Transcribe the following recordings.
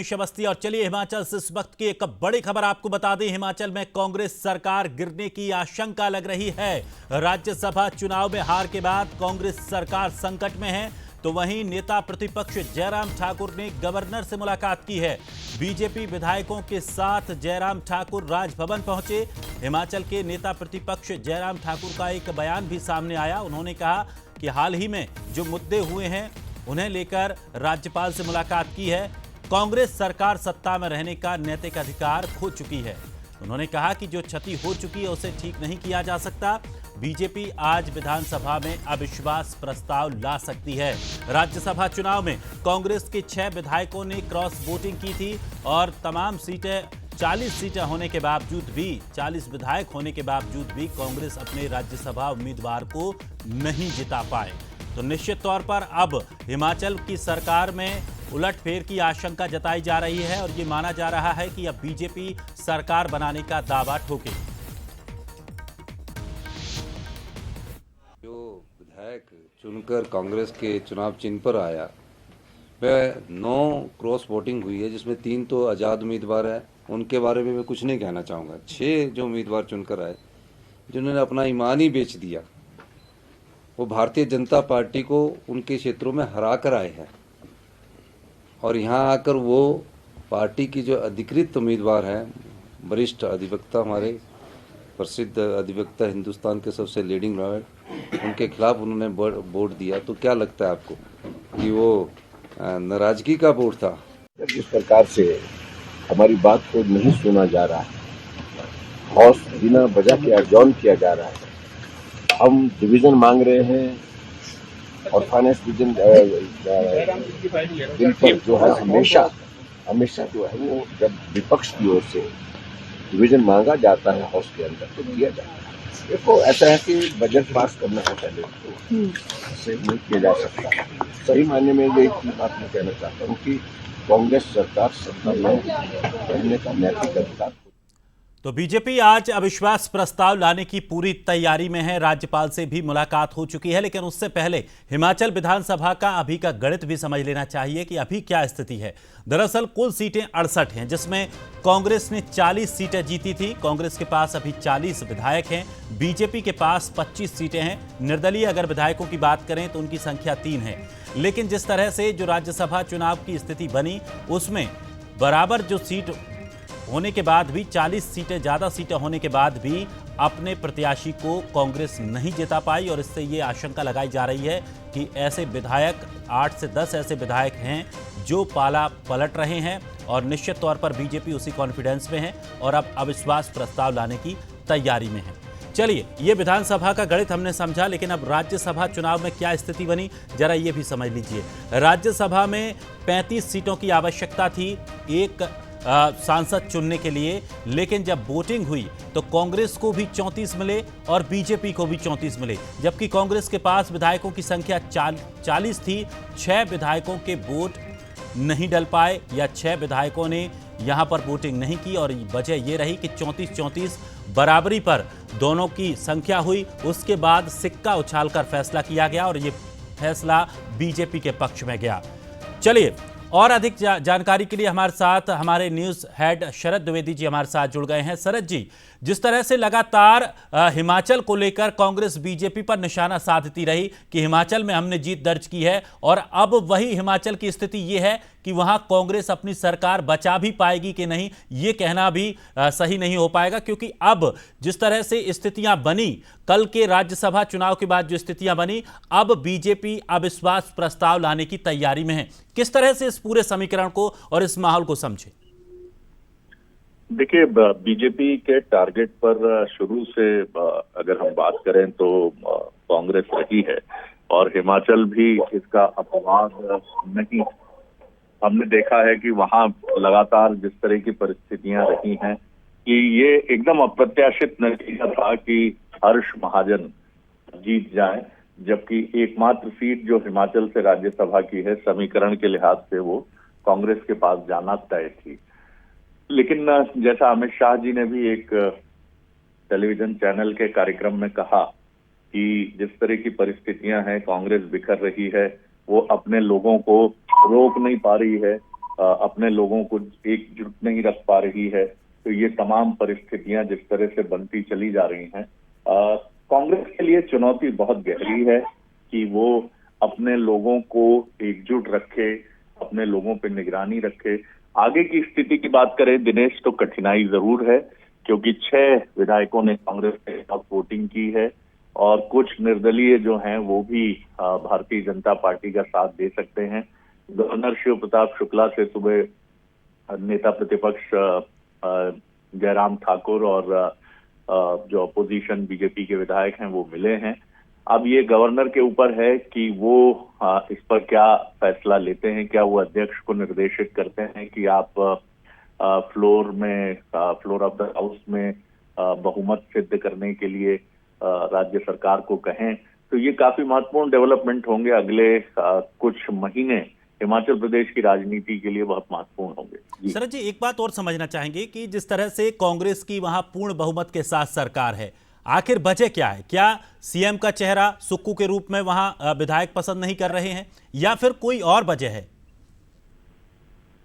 अवस्थी और चलिए हिमाचल से इस वक्त की एक बड़ी खबर आपको बता दें। हिमाचल में कांग्रेस सरकार गिरने की आशंका लग रही है। राज्यसभा चुनाव में हार के बाद कांग्रेस सरकार संकट में है, तो वहीं नेता प्रतिपक्ष जयराम ठाकुर ने गवर्नर से मुलाकात की है। बीजेपी विधायकों के साथ जयराम ठाकुर राजभवन पहुंचे। हिमाचल के नेता प्रतिपक्ष जयराम ठाकुर का एक बयान भी सामने आया। उन्होंने कहा कि हाल ही में जो मुद्दे हुए हैं उन्हें लेकर राज्यपाल से मुलाकात की है। कांग्रेस सरकार सत्ता में रहने का नैतिक अधिकार खो चुकी है। उन्होंने कहा कि जो क्षति हो चुकी है उसे ठीक नहीं किया जा सकता। बीजेपी आज विधानसभा में अविश्वास प्रस्ताव ला सकती है। राज्यसभा चुनाव में कांग्रेस के 6 विधायकों ने क्रॉस वोटिंग की थी और तमाम सीटें 40 सीटें होने के बावजूद भी 40 विधायक होने के बावजूद भी कांग्रेस अपने राज्यसभा उम्मीदवार को नहीं जिता पाए। तो निश्चित तौर पर अब हिमाचल की सरकार में उलटफेर की आशंका जताई जा रही है और ये माना जा रहा है कि अब बीजेपी सरकार बनाने का दावा ठोके। जो विधायक चुनकर कांग्रेस के चुनाव चिन्ह पर आया वह 9 क्रॉस वोटिंग हुई है, जिसमें 3 तो आज़ाद उम्मीदवार है। उनके बारे में मैं कुछ नहीं कहना चाहूँगा। 6 जो उम्मीदवार चुनकर आए जिन्होंने अपना ईमान ही बेच दिया, वो भारतीय जनता पार्टी को उनके क्षेत्रों में हरा कर आए हैं और यहाँ आकर वो पार्टी की जो अधिकृत उम्मीदवार हैं, वरिष्ठ अधिवक्ता, हमारे प्रसिद्ध अधिवक्ता, हिंदुस्तान के सबसे लीडिंग लॉयर, उनके खिलाफ उन्होंने वोट दिया। तो क्या लगता है आपको कि वो नाराजगी का वोट था? जिस प्रकार से हमारी बात को नहीं सुना जा रहा है, हाउस बिना वजह के एडजॉर्न किया जा रहा है, हम डिवीजन मांग रहे हैं और फाइनेंस डिवीजन दिन पर जो है हमेशा जो है वो जब विपक्ष की ओर से डिवीजन मांगा जाता है हाउस के अंदर तो दिया जाता है। देखो, ऐसा है कि बजट पास करना है पहले, तो ऐसे नहीं किया जा सकता। सही मायने में ये एक बात मैं कहना चाहता हूँ कि कांग्रेस सरकार सत्ता में रहने का नैतिक अधिकार। तो बीजेपी आज अविश्वास प्रस्ताव लाने की पूरी तैयारी में है। राज्यपाल से भी मुलाकात हो चुकी है, लेकिन उससे पहले हिमाचल विधानसभा का अभी का गणित भी समझ लेना चाहिए कि अभी क्या स्थिति है। दरअसल कुल सीटें 68 हैं, जिसमें कांग्रेस ने 40 सीटें जीती थी। कांग्रेस के पास अभी 40 विधायक हैं, बीजेपी के पास 25 सीटें हैं। निर्दलीय अगर विधायकों की बात करें तो उनकी संख्या 3 है। लेकिन जिस तरह से जो राज्यसभा चुनाव की स्थिति बनी उसमें बराबर जो सीट होने के बाद भी 40 सीटें ज़्यादा सीटें होने के बाद भी अपने प्रत्याशी को कांग्रेस नहीं जिता पाई और इससे ये आशंका लगाई जा रही है कि ऐसे विधायक 8 से 10 ऐसे विधायक हैं जो पाला पलट रहे हैं और निश्चित तौर पर बीजेपी उसी कॉन्फिडेंस में है और अब अविश्वास प्रस्ताव लाने की तैयारी में है। चलिए, ये विधानसभा का गणित हमने समझा, लेकिन अब राज्यसभा चुनाव में क्या स्थिति बनी जरा ये भी समझ लीजिए। राज्यसभा में 35 सीटों की आवश्यकता थी एक सांसद चुनने के लिए, लेकिन जब वोटिंग हुई तो कांग्रेस को भी 34 मिले और बीजेपी को भी 34 मिले, जबकि कांग्रेस के पास विधायकों की संख्या 40 थी। 6 विधायकों के वोट नहीं डल पाए या 6 विधायकों ने यहां पर वोटिंग नहीं की और वजह यह रही कि 34-34 बराबरी पर दोनों की संख्या हुई। उसके बाद सिक्का उछालकर फैसला किया गया और यह फैसला बीजेपी के पक्ष में गया। चलिए, और अधिक जानकारी के लिए हमारे साथ हमारे न्यूज़ हेड शरद द्विवेदी जी हमारे साथ जुड़ गए हैं। शरद जी, जिस तरह से लगातार हिमाचल को लेकर कांग्रेस बीजेपी पर निशाना साधती रही कि हिमाचल में हमने जीत दर्ज की है, और अब वही हिमाचल की स्थिति ये है कि वहां कांग्रेस अपनी सरकार बचा भी पाएगी कि नहीं, ये कहना भी सही नहीं हो पाएगा, क्योंकि अब जिस तरह से स्थितियां बनी, कल के राज्यसभा चुनाव के बाद जो स्थितियां बनी, अब बीजेपी अविश्वास प्रस्ताव लाने की तैयारी में है। किस तरह से इस पूरे समीकरण को और इस माहौल को समझे? देखिए, बीजेपी के टारगेट पर शुरू से अगर हम बात करें तो कांग्रेस रही है और हिमाचल भी इसका अपवाद नहीं। हमने देखा है कि वहां लगातार जिस तरह की परिस्थितियां रही हैं कि ये एकदम अप्रत्याशित नतीजा था कि हर्ष महाजन जीत जाए, जबकि एकमात्र सीट जो हिमाचल से राज्यसभा की है, समीकरण के लिहाज से वो कांग्रेस के पास जाना तय थी। लेकिन जैसा अमित शाह जी ने भी एक टेलीविजन चैनल के कार्यक्रम में कहा कि जिस तरह की परिस्थितियां हैं, कांग्रेस बिखर रही है, वो अपने लोगों को रोक नहीं पा रही है अपने लोगों को एकजुट नहीं रख पा रही है। तो ये तमाम परिस्थितियां जिस तरह से बनती चली जा रही हैं, कांग्रेस के लिए चुनौती बहुत गहरी है कि वो अपने लोगों को एकजुट रखे, अपने लोगों पे निगरानी रखे। आगे की स्थिति की बात करें दिनेश, तो कठिनाई जरूर है, क्योंकि 6 विधायकों ने कांग्रेस के खिलाफ वोटिंग की है और कुछ निर्दलीय जो हैं वो भी भारतीय जनता पार्टी का साथ दे सकते हैं। गवर्नर शिव प्रताप शुक्ला से सुबह नेता प्रतिपक्ष जयराम ठाकुर और जो अपोजिशन बीजेपी के विधायक हैं वो मिले हैं। अब ये गवर्नर के ऊपर है कि वो इस पर क्या फैसला लेते हैं, क्या वो अध्यक्ष को निर्देशित करते हैं कि आप फ्लोर ऑफ द हाउस में बहुमत सिद्ध करने के लिए राज्य सरकार को कहें। तो ये काफी महत्वपूर्ण डेवलपमेंट होंगे अगले कुछ महीने हिमाचल प्रदेश की राजनीति के लिए बहुत महत्वपूर्ण होंगे। शरद जी, एक बात और समझना चाहेंगे कि जिस तरह से कांग्रेस की वहां पूर्ण बहुमत के साथ सरकार है, आखिर वजह क्या है? क्या सीएम का चेहरा सुक्खू के रूप में वहां विधायक पसंद नहीं कर रहे हैं या फिर कोई और वजह है?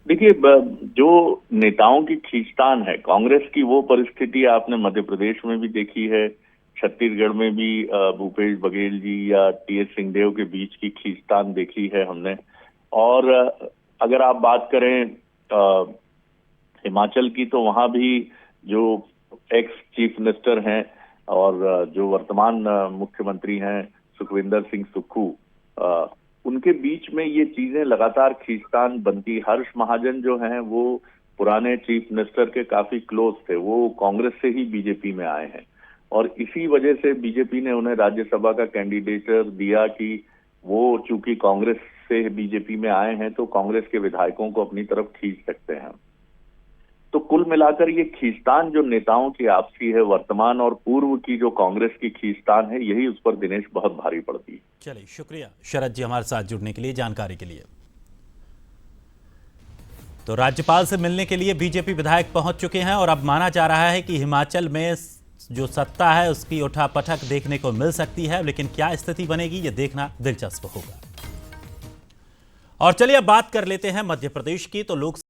देखिए, जो नेताओं की खींचतान है कांग्रेस की, वो परिस्थिति आपने मध्य प्रदेश में भी देखी है, छत्तीसगढ़ में भी भूपेश बघेल जी या टीएस सिंहदेव के बीच की खींचतान देखी है हमने। और अगर आप बात करें हिमाचल की, तो वहां भी जो एक्स चीफ मिनिस्टर हैं और जो वर्तमान मुख्यमंत्री हैं सुखविंदर सिंह सुक्खू, उनके बीच में ये चीजें लगातार खींचतान बनती। हर्ष महाजन जो हैं वो पुराने चीफ मिनिस्टर के काफी क्लोज थे, वो कांग्रेस से ही बीजेपी में आए हैं और इसी वजह से बीजेपी ने उन्हें राज्यसभा का कैंडिडेटर दिया कि वो चूंकि कांग्रेस से बीजेपी में आए हैं तो कांग्रेस के विधायकों को अपनी तरफ खींच सकते हैं। तो कुल मिलाकर ये खींचतान जो नेताओं की आपसी है, वर्तमान और पूर्व की जो कांग्रेस की खींचतान है, यही उस पर दिनेश बहुत भारी पड़ती है। चलिए, शुक्रिया शरद जी हमारे साथ जुड़ने के लिए, जानकारी के लिए। तो राज्यपाल से मिलने के लिए बीजेपी विधायक पहुंच चुके हैं और अब माना जा रहा है कि हिमाचल में जो सत्ता है उसकी उठापटक देखने को मिल सकती है, लेकिन क्या स्थिति बनेगी ये देखना दिलचस्प होगा। और चलिए अब बात कर लेते हैं मध्य प्रदेश की। तो लोक